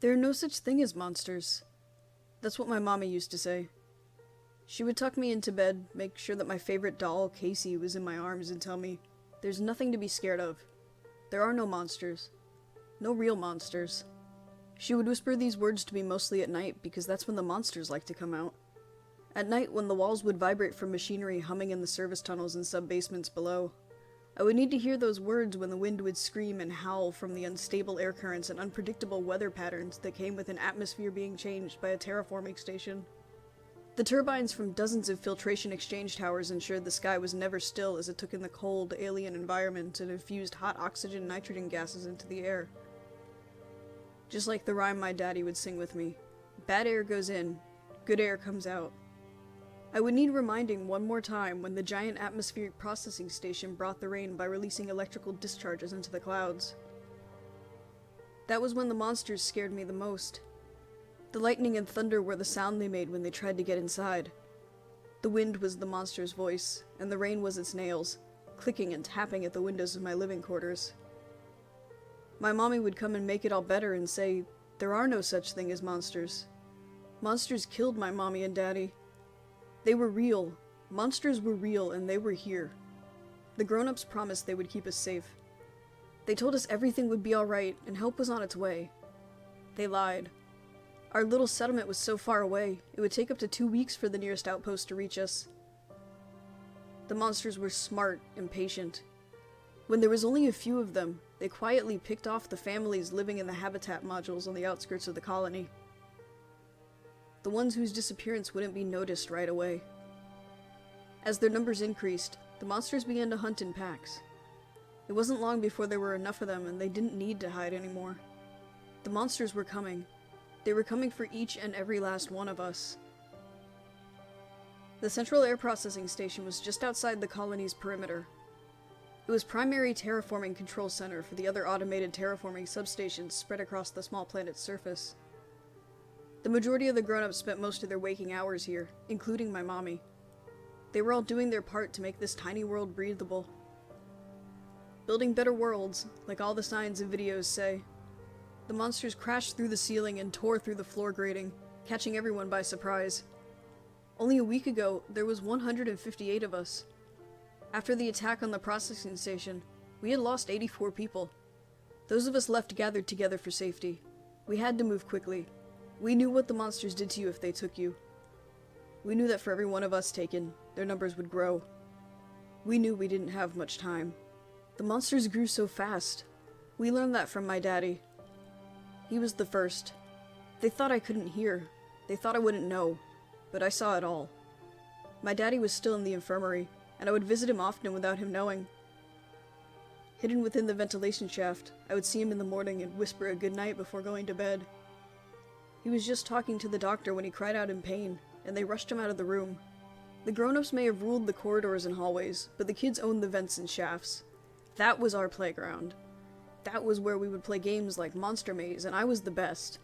There are no such thing as monsters. That's what my mommy used to say. She would tuck me into bed, make sure that my favorite doll, Casey, was in my arms and tell me, "There's nothing to be scared of. There are no monsters. No real monsters." She would whisper these words to me mostly at night because that's when the monsters like to come out. At night, when the walls would vibrate from machinery humming in the service tunnels and sub-basements below, I would need to hear those words when the wind would scream and howl from the unstable air currents and unpredictable weather patterns that came with an atmosphere being changed by a terraforming station. The turbines from dozens of filtration exchange towers ensured the sky was never still as it took in the cold, alien environment and infused hot oxygen nitrogen gases into the air. Just like the rhyme my daddy would sing with me, "Bad air goes in, good air comes out." I would need reminding one more time when the giant atmospheric processing station brought the rain by releasing electrical discharges into the clouds. That was when the monsters scared me the most. The lightning and thunder were the sound they made when they tried to get inside. The wind was the monster's voice, and the rain was its nails, clicking and tapping at the windows of my living quarters. My mommy would come and make it all better and say, "There are no such thing as monsters. Monsters killed my mommy and daddy. They were real. Monsters were real, and they were here. The grown-ups promised they would keep us safe. They told us everything would be alright, and help was on its way. They lied. Our little settlement was so far away, it would take up to 2 weeks for the nearest outpost to reach us. The monsters were smart and patient. When there was only a few of them, they quietly picked off the families living in the habitat modules on the outskirts of the colony. The ones whose disappearance wouldn't be noticed right away. As their numbers increased, the monsters began to hunt in packs. It wasn't long before there were enough of them and they didn't need to hide anymore. The monsters were coming. They were coming for each and every last one of us. The Central Air Processing Station was just outside the colony's perimeter. It was primary terraforming control center for the other automated terraforming substations spread across the small planet's surface. The majority of the grown-ups spent most of their waking hours here, including my mommy. They were all doing their part to make this tiny world breathable. Building better worlds, like all the signs and videos say. The monsters crashed through the ceiling and tore through the floor grating, catching everyone by surprise. Only a week ago, there was 158 of us. After the attack on the processing station, we had lost 84 people. Those of us left gathered together for safety. We had to move quickly. We knew what the monsters did to you if they took you. We knew that for every one of us taken, their numbers would grow. We knew we didn't have much time. The monsters grew so fast. We learned that from my daddy. He was the first. They thought I couldn't hear. They thought I wouldn't know. But I saw it all. My daddy was still in the infirmary, and I would visit him often without him knowing. Hidden within the ventilation shaft, I would see him in the morning and whisper a good night before going to bed. He was just talking to the doctor when he cried out in pain, and they rushed him out of the room. The grown-ups may have ruled the corridors and hallways, but the kids owned the vents and shafts. That was our playground. That was where we would play games like Monster Maze, and I was the best.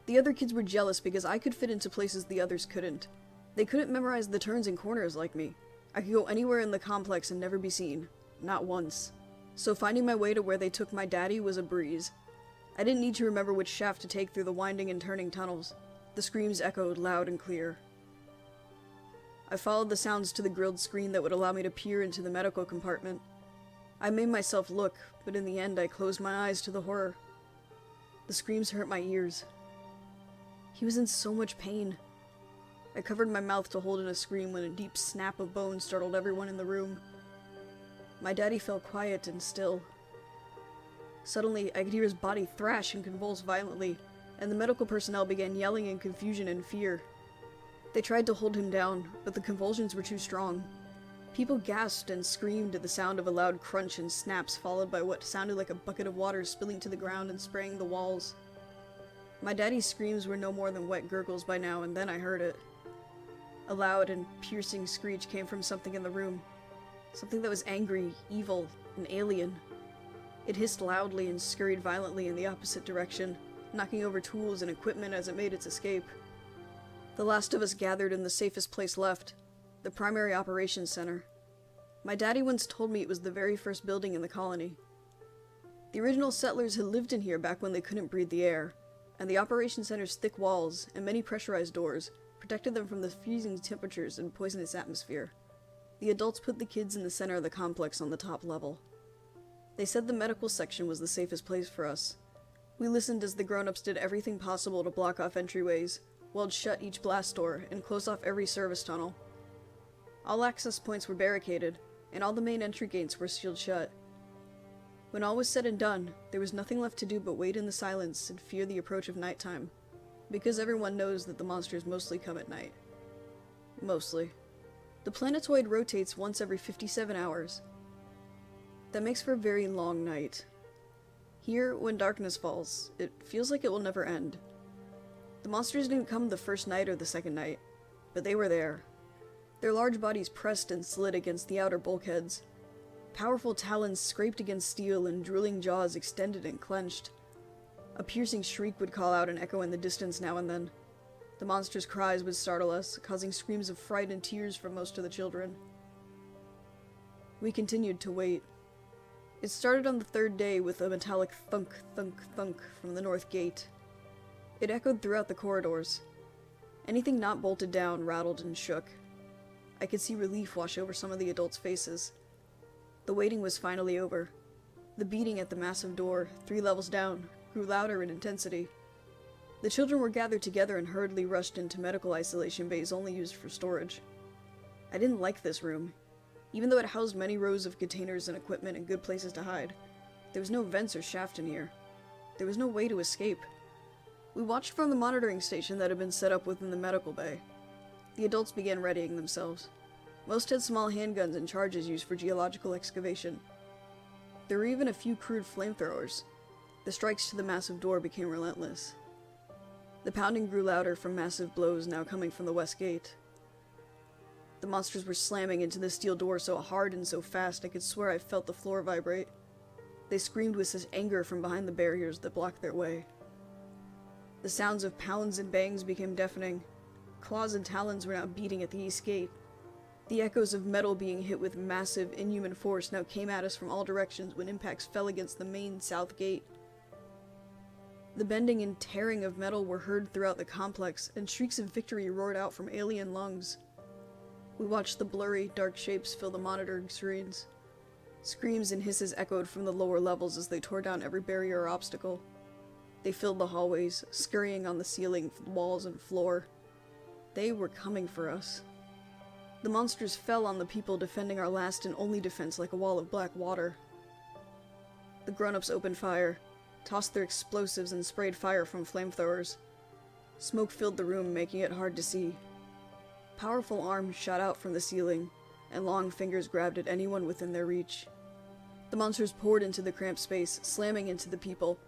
The other kids were jealous because I could fit into places the others couldn't. They couldn't memorize the turns and corners like me. I could go anywhere in the complex and never be seen. Not once. So finding my way to where they took my daddy was a breeze. I didn't need to remember which shaft to take through the winding and turning tunnels. The screams echoed loud and clear. I followed the sounds to the grilled screen that would allow me to peer into the medical compartment. I made myself look, but in the end I closed my eyes to the horror. The screams hurt my ears. He was in so much pain. I covered my mouth to hold in a scream when a deep snap of bone startled everyone in the room. My daddy fell quiet and still. Suddenly, I could hear his body thrash and convulse violently, and the medical personnel began yelling in confusion and fear. They tried to hold him down, but the convulsions were too strong. People gasped and screamed at the sound of a loud crunch and snaps followed by what sounded like a bucket of water spilling to the ground and spraying the walls. My daddy's screams were no more than wet gurgles by now, and then I heard it. A loud and piercing screech came from something in the room. Something that was angry, evil, and alien. It hissed loudly and scurried violently in the opposite direction, knocking over tools and equipment as it made its escape. The last of us gathered in the safest place left, the primary operations center. My daddy once told me it was the very first building in the colony. The original settlers had lived in here back when they couldn't breathe the air, and the operation center's thick walls and many pressurized doors protected them from the freezing temperatures and poisonous atmosphere. The adults put the kids in the center of the complex on the top level. They said the medical section was the safest place for us. We listened as the grown-ups did everything possible to block off entryways, weld shut each blast door, and close off every service tunnel. All access points were barricaded, and all the main entry gates were sealed shut. When all was said and done, there was nothing left to do but wait in the silence and fear the approach of nighttime, because everyone knows that the monsters mostly come at night. Mostly. The planetoid rotates once every 57 hours. That makes for a very long night. Here, when darkness falls, it feels like it will never end. The monsters didn't come the first night or the second night, but they were there. Their large bodies pressed and slid against the outer bulkheads. Powerful talons scraped against steel and drooling jaws extended and clenched. A piercing shriek would call out and echo in the distance now and then. The monsters' cries would startle us, causing screams of fright and tears from most of the children. We continued to wait. It started on the third day with a metallic thunk, thunk, thunk from the north gate. It echoed throughout the corridors. Anything not bolted down rattled and shook. I could see relief wash over some of the adults' faces. The waiting was finally over. The beating at the massive door, 3 levels down, grew louder in intensity. The children were gathered together and hurriedly rushed into medical isolation bays only used for storage. I didn't like this room. Even though it housed many rows of containers and equipment and good places to hide, there was no vents or shaft in here. There was no way to escape. We watched from the monitoring station that had been set up within the medical bay. The adults began readying themselves. Most had small handguns and charges used for geological excavation. There were even a few crude flamethrowers. The strikes to the massive door became relentless. The pounding grew louder from massive blows now coming from the west gate. The monsters were slamming into the steel door so hard and so fast I could swear I felt the floor vibrate. They screamed with such anger from behind the barriers that blocked their way. The sounds of pounds and bangs became deafening. Claws and talons were now beating at the east gate. The echoes of metal being hit with massive, inhuman force now came at us from all directions when impacts fell against the main south gate. The bending and tearing of metal were heard throughout the complex, and shrieks of victory roared out from alien lungs. We watched the blurry, dark shapes fill the monitoring screens. Screams and hisses echoed from the lower levels as they tore down every barrier or obstacle. They filled the hallways, scurrying on the ceiling, walls, and floor. They were coming for us. The monsters fell on the people defending our last and only defense like a wall of black water. The grown-ups opened fire, tossed their explosives, and sprayed fire from flamethrowers. Smoke filled the room, making it hard to see. Powerful arms shot out from the ceiling, and long fingers grabbed at anyone within their reach. The monsters poured into the cramped space, slamming into the people.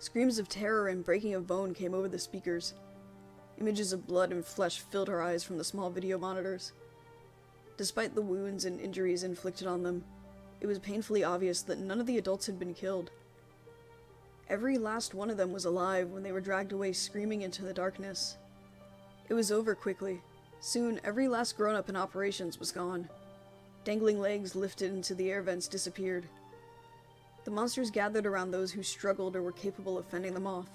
Screams of terror and breaking of bone came over the speakers. Images of blood and flesh filled our eyes from the small video monitors. Despite the wounds and injuries inflicted on them, it was painfully obvious that none of the adults had been killed. Every last one of them was alive when they were dragged away screaming into the darkness. It was over quickly. Soon, every last grown-up in operations was gone. Dangling legs lifted into the air vents disappeared. The monsters gathered around those who struggled or were capable of fending them off.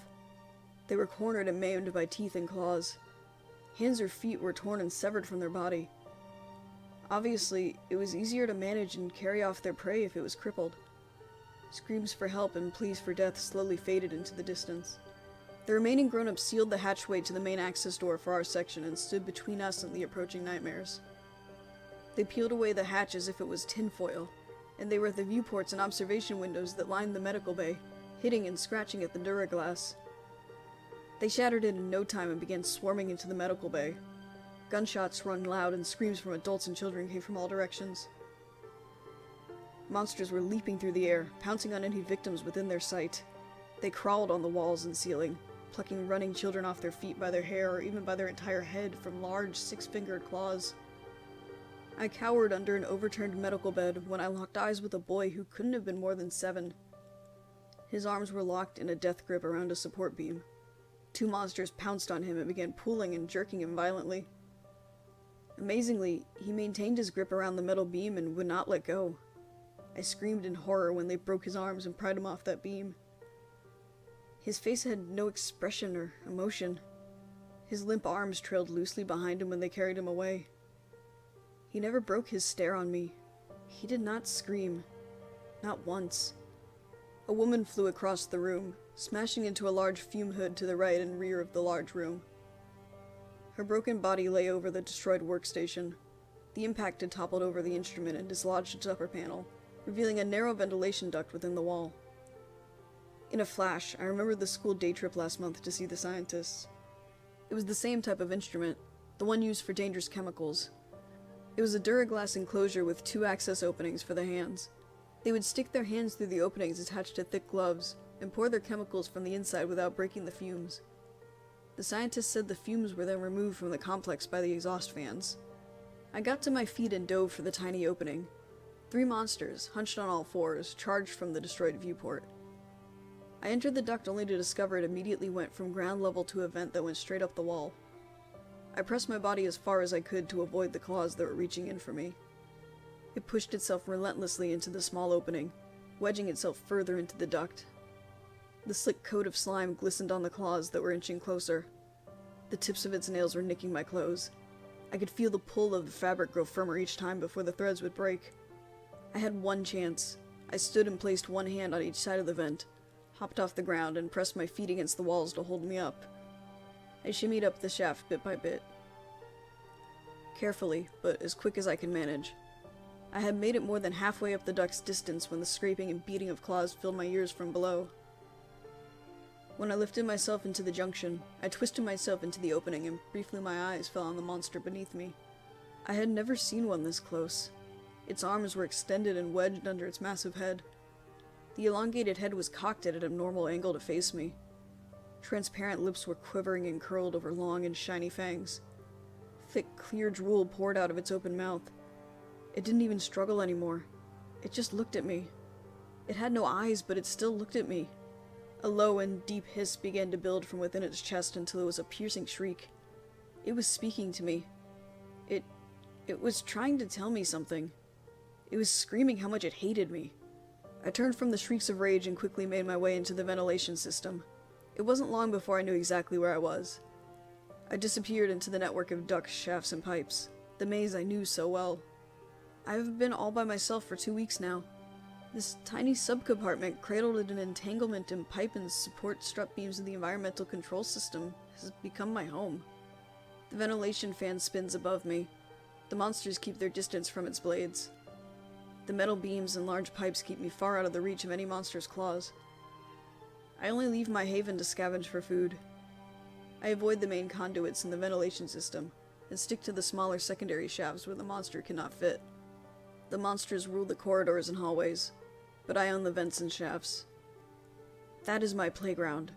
They were cornered and maimed by teeth and claws. Hands or feet were torn and severed from their body. Obviously, it was easier to manage and carry off their prey if it was crippled. Screams for help and pleas for death slowly faded into the distance. The remaining grown-ups sealed the hatchway to the main access door for our section and stood between us and the approaching nightmares. They peeled away the hatch as if it was tinfoil, and they were at the viewports and observation windows that lined the medical bay, hitting and scratching at the duraglass. They shattered it in no time and began swarming into the medical bay. Gunshots rung loud and screams from adults and children came from all directions. Monsters were leaping through the air, pouncing on any victims within their sight. They crawled on the walls and ceiling, plucking running children off their feet by their hair or even by their entire head from large, 6-fingered claws. I cowered under an overturned medical bed when I locked eyes with a boy who couldn't have been more than 7. His arms were locked in a death grip around a support beam. 2 monsters pounced on him and began pulling and jerking him violently. Amazingly, he maintained his grip around the metal beam and would not let go. I screamed in horror when they broke his arms and pried him off that beam. His face had no expression or emotion. His limp arms trailed loosely behind him when they carried him away. He never broke his stare on me. He did not scream. Not once. A woman flew across the room, smashing into a large fume hood to the right and rear of the large room. Her broken body lay over the destroyed workstation. The impact had toppled over the instrument and dislodged its upper panel, revealing a narrow ventilation duct within the wall. In a flash, I remembered the school day trip last month to see the scientists. It was the same type of instrument, the one used for dangerous chemicals. It was a Duraglass enclosure with 2 access openings for the hands. They would stick their hands through the openings attached to thick gloves, and pour their chemicals from the inside without breaking the fumes. The scientists said the fumes were then removed from the complex by the exhaust fans. I got to my feet and dove for the tiny opening. 3 monsters, hunched on all fours, charged from the destroyed viewport. I entered the duct only to discover it immediately went from ground level to a vent that went straight up the wall. I pressed my body as far as I could to avoid the claws that were reaching in for me. It pushed itself relentlessly into the small opening, wedging itself further into the duct. The slick coat of slime glistened on the claws that were inching closer. The tips of its nails were nicking my clothes. I could feel the pull of the fabric grow firmer each time before the threads would break. I had one chance. I stood and placed one hand on each side of the vent, hopped off the ground, and pressed my feet against the walls to hold me up. I shimmied up the shaft bit by bit. Carefully, but as quick as I could manage. I had made it more than halfway up the duct's distance when the scraping and beating of claws filled my ears from below. When I lifted myself into the junction, I twisted myself into the opening and briefly my eyes fell on the monster beneath me. I had never seen one this close. Its arms were extended and wedged under its massive head. The elongated head was cocked at an abnormal angle to face me. Transparent lips were quivering and curled over long and shiny fangs. Thick, clear drool poured out of its open mouth. It didn't even struggle anymore. It just looked at me. It had no eyes, but it still looked at me. A low and deep hiss began to build from within its chest until it was a piercing shriek. It was speaking to me. It was trying to tell me something. It was screaming how much it hated me. I turned from the shrieks of rage and quickly made my way into the ventilation system. It wasn't long before I knew exactly where I was. I disappeared into the network of ducts, shafts, and pipes, the maze I knew so well. I've been all by myself for 2 weeks now. This tiny subcompartment, cradled in an entanglement in pipe and support strut beams of the environmental control system, has become my home. The ventilation fan spins above me. The monsters keep their distance from its blades. The metal beams and large pipes keep me far out of the reach of any monster's claws. I only leave my haven to scavenge for food. I avoid the main conduits in the ventilation system, and stick to the smaller secondary shafts where the monster cannot fit. The monsters rule the corridors and hallways, but I own the vents and shafts. That is my playground.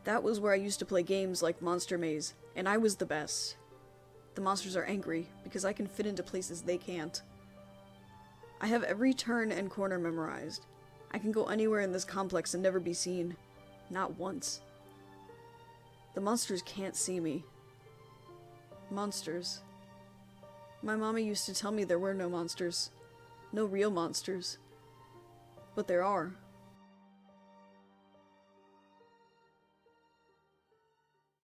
That was where I used to play games like Monster Maze, and I was the best. The monsters are angry, because I can fit into places they can't. I have every turn and corner memorized. I can go anywhere in this complex and never be seen. Not once. The monsters can't see me. Monsters. My mommy used to tell me there were no monsters. No real monsters. But there are.